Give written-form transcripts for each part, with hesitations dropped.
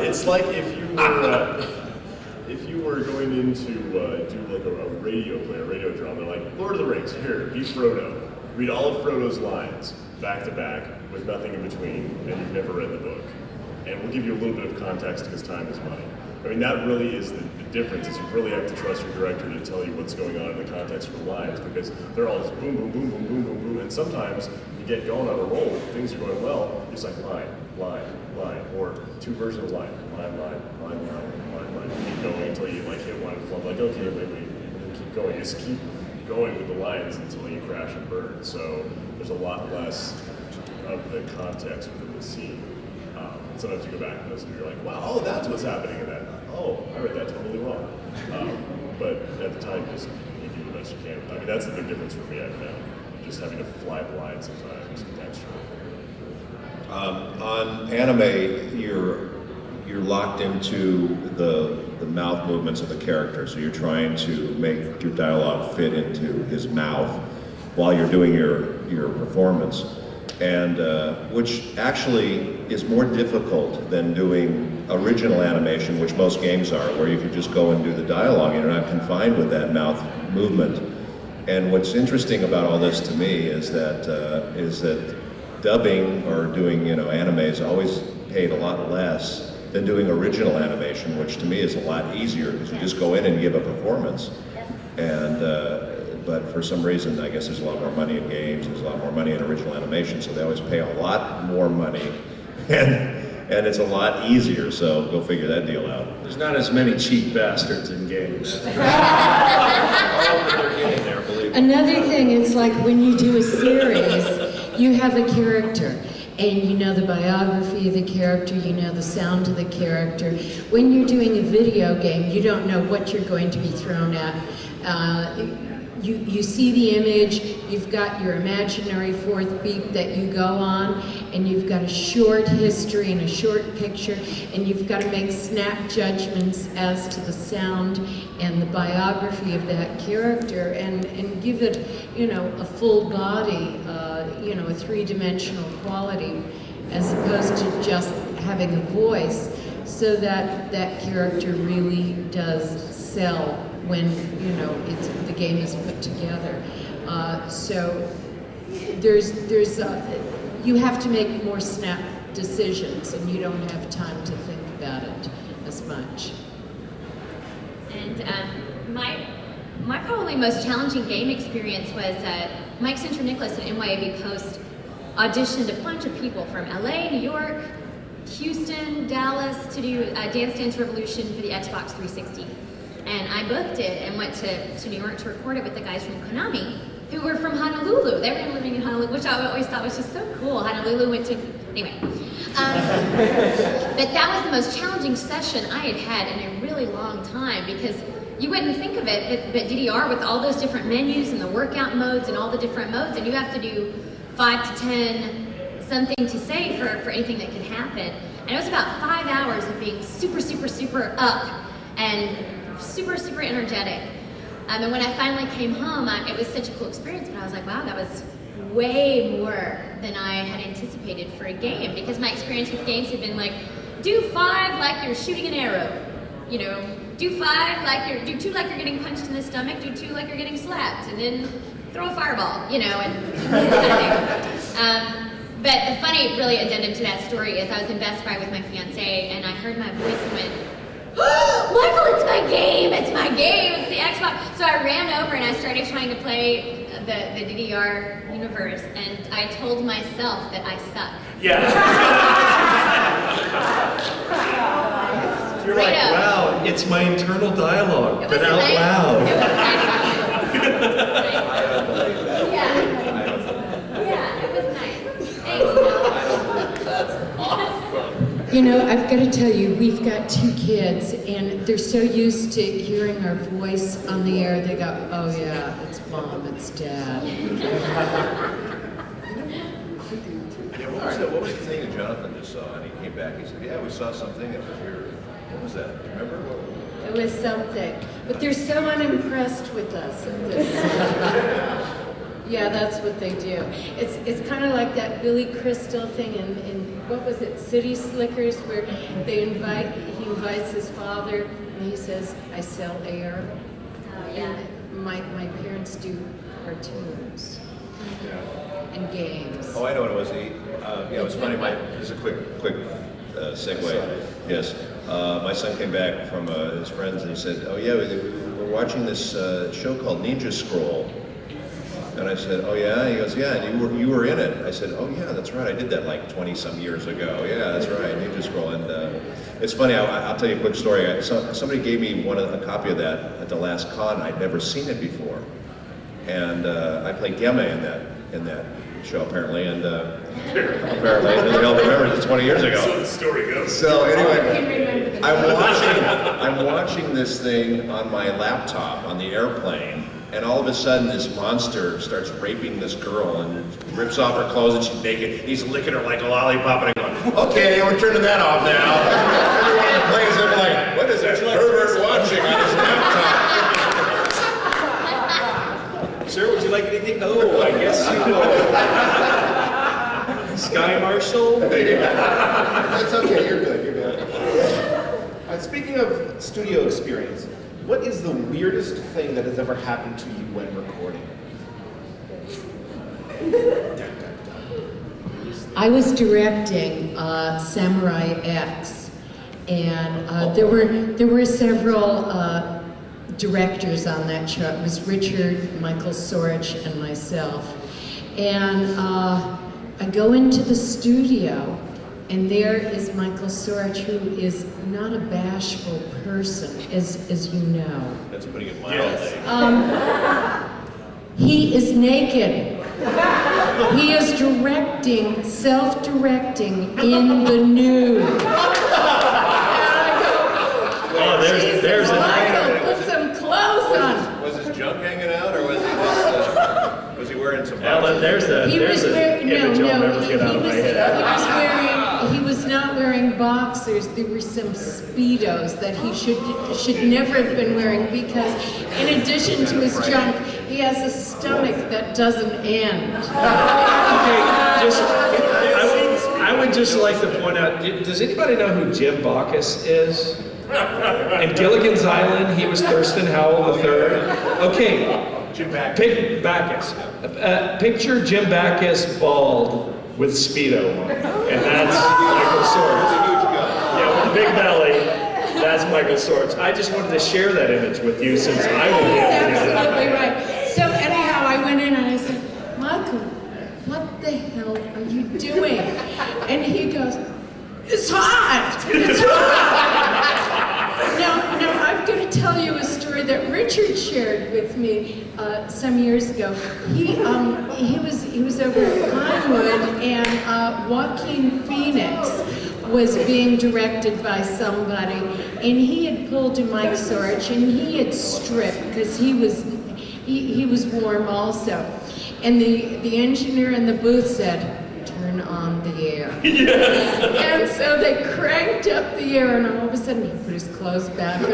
It's like if you were going into do like a radio play, a radio drama, like Lord of the Rings, here, be Frodo. Read all of Frodo's lines, back to back, with nothing in between, and you've never read the book. And we'll give you a little bit of context because time is money. I mean, that really is the difference, is you really have to trust your director to tell you what's going on in the context of the lines, because they're all just boom, boom, boom, boom, boom, boom, boom, and sometimes you get going on a roll, things are going well, you're just like line, line, line, or two versions of line, line, line, line, line, line, line, keep going until you like hit one flub, like, okay, wait, and keep going, just keep going with the lines until you crash and burn. So there's a lot less of the context within the scene. Sometimes you go back and listen and you're like, wow, oh, that's what's happening in that. Oh, I read that totally wrong. But at the time, just you do the best you can. I mean, that's the big difference for me, I found. Just having to fly blind sometimes textually. On anime, you're locked into the mouth movements of the character, so you're trying to make your dialogue fit into his mouth while you're doing your performance, and which actually is more difficult than doing original animation, which most games are, where you can just go and do the dialogue and you're not confined with that mouth movement. And what's interesting about all this to me is that dubbing or doing anime is always paid a lot less than doing original animation, which to me is a lot easier because you just go in and give a performance. And but for some reason, I guess there's a lot more money in games, there's a lot more money in original animation, so they always pay a lot more money, and it's a lot easier, so go figure that deal out. There's not as many cheap bastards in games. Another thing, it's like when you do a series, you have a character, and you know the biography of the character, you know the sound of the character. When you're doing a video game, you don't know what you're going to be thrown at. You see the image, you've got your imaginary fourth beat that you go on, and you've got a short history and a short picture, and you've got to make snap judgments as to the sound and the biography of that character, and give it, a full body, a three-dimensional quality, as opposed to just having a voice, so that that character really does sell when the game is put together. So you have to make more snap decisions, and you don't have time to think about it as much. And my probably most challenging game experience was Mike Central Nicholas at NYAV Post auditioned a bunch of people from LA, New York, Houston, Dallas to do Dance Dance Revolution for the Xbox 360. And I booked it and went to New York to record it with the guys from Konami, who were from Honolulu. They were living in Honolulu, which I always thought was just so cool. Honolulu went to, anyway. But that was the most challenging session I had had in a really long time, because you wouldn't think of it, but DDR with all those different menus and the workout modes and all the different modes, and you have to do 5 to 10 something to say for anything that could happen. And it was about 5 hours of being super, super, super up and super, super energetic. And when I finally came home, it was such a cool experience, but I was like, wow, that was way more than I had anticipated for a game, because my experience with games had been like, do 5 like you're shooting an arrow, do 5 like do 2 like you're getting punched in the stomach, do 2 like you're getting slapped, and then throw a fireball, and that kind of thing. But the funny, really addendum to that story is I was in Best Buy with my fiance, and I heard my voice and went, Michael, it's my game, it's the Xbox. So I ran over and I started trying to play the DDR universe, and I told myself that I suck. Yeah. You're like, wow, it's my internal dialogue, but out loud. It was nice. Yeah, it was nice. Thanks. That's awesome. I've got to tell you, we've got 2 kids, and they're so used to hearing our voice on the air, they go, oh yeah, it's Mom, it's Dad. What was the thing that Jonathan just saw? And he came back, he said, yeah, we saw something, it was weird. What was that? Remember? It was something. But they're so unimpressed with us in this. Yeah, that's what they do. It's kind of like that Billy Crystal thing in what was it, City Slickers, where he invites his father, and he says, "I sell air." Yeah. And my parents do cartoons and games. Oh, I know what it was. Yeah, it was funny. This is a quick segue. Yes, my son came back from his friends and he said, "Oh yeah, we're watching this show called Ninja Scroll." And I said, "Oh yeah?" He goes, "Yeah, and you were in it." I said, "Oh yeah, that's right. I did that like 20-some years ago. Yeah, that's right, Ninja Scroll." And it's funny. I'll tell you a quick story. Somebody gave me a copy of that at the last con. I'd never seen it before, and I played Gemma in that show apparently, and apparently they'll remember it's 20 years ago. So the story goes. So anyway, I'm watching this thing on my laptop on the airplane. And all of a sudden, this monster starts raping this girl and rips off her clothes and she's naked. He's licking her like a lollipop and I'm going, "Okay, we're turning that off now." Everyone plays it like, what is that pervert watching on his laptop? Sir, would you like anything? Oh, I guess you will. Sky Marshal? That's okay, you're good. Speaking of studio experience, what is the weirdest thing that has ever happened to you when recording? I was directing Samurai X, and there were several directors on that show. It was Richard, Michael Sorich, and myself. And I go into the studio, and there is Michael Sorich, who is not a bashful person, as you know. That's putting it Yes. mildly. He is naked. He is directing, self-directing in the nude. And I go, Oh, there's Michael, put some clothes on. Was his junk hanging out or was he wearing some Ellen, there's an He was wearing, image I'll never get out of my head. he was not wearing boxers. There were some Speedos that he should never have been wearing because in addition to his junk, he has a stomach that doesn't end. Okay, I would just like to point out, does anybody know who Jim Bacchus is? In Gilligan's Island, he was Thurston Howell III. Okay, Jim Bacchus. pick Bacchus. Picture Jim Bacchus bald with Speedo on, and that's Michael Sorich. Yeah, with a big belly. That's Michael Sorich. I just wanted to share that image with you since I will be able to do that. Absolutely right. So anyhow, I went in and I said, "Michael, what the hell are you doing?" And he goes, "It's hot! It's hot!" Now I've got to tell you a story that Richard shared with me some years ago. He was over at Pinewood, and Joaquin Phoenix was being directed by somebody, and he had pulled to Mike Sorich, and he had stripped because he was warm also. And the engineer in the booth said, "Turn on the air." Yes. And so they cranked up the air, and all of a sudden he put his clothes back on.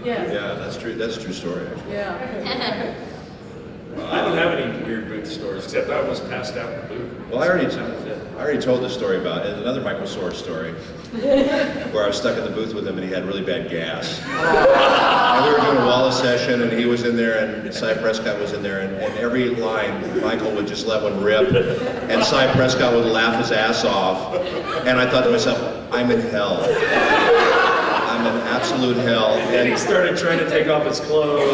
Yes. Yeah, that's true. That's a true story. Actually. Yeah. I don't have any weird booth stories, except I was passed out in the booth. Well, I already told this story about it. Another Michael Sorich story, where I was stuck in the booth with him and he had really bad gas. And we were doing a Wallace session and he was in there and Cy Prescott was in there and every line Michael would just let one rip and Cy Prescott would laugh his ass off. And I thought to myself, I'm in hell. I'm in absolute hell. And he started trying to take off his clothes.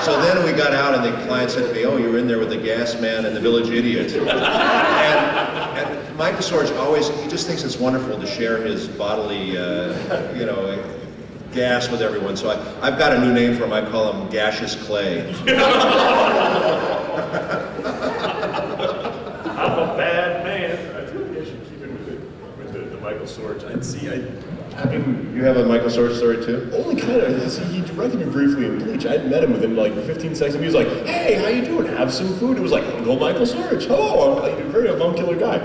So then we got out and the client said to me, "Oh, you were in there with the gas man and the village idiot." And Michael Sorich always, he just thinks it's wonderful to share his bodily, gas with everyone. So I've got a new name for him. I call him Gaseous Clay. I'm a bad man. I feel like I should keep it with the Michael Sorich. You have a Michael Sorich story too? Only kind of. He directed me briefly in Bleach. I'd met him within like 15 seconds. He was like, "Hey, how you doing? Have some food." It was like, "Uncle Michael Sorich. Hello, I'm a very avuncular guy."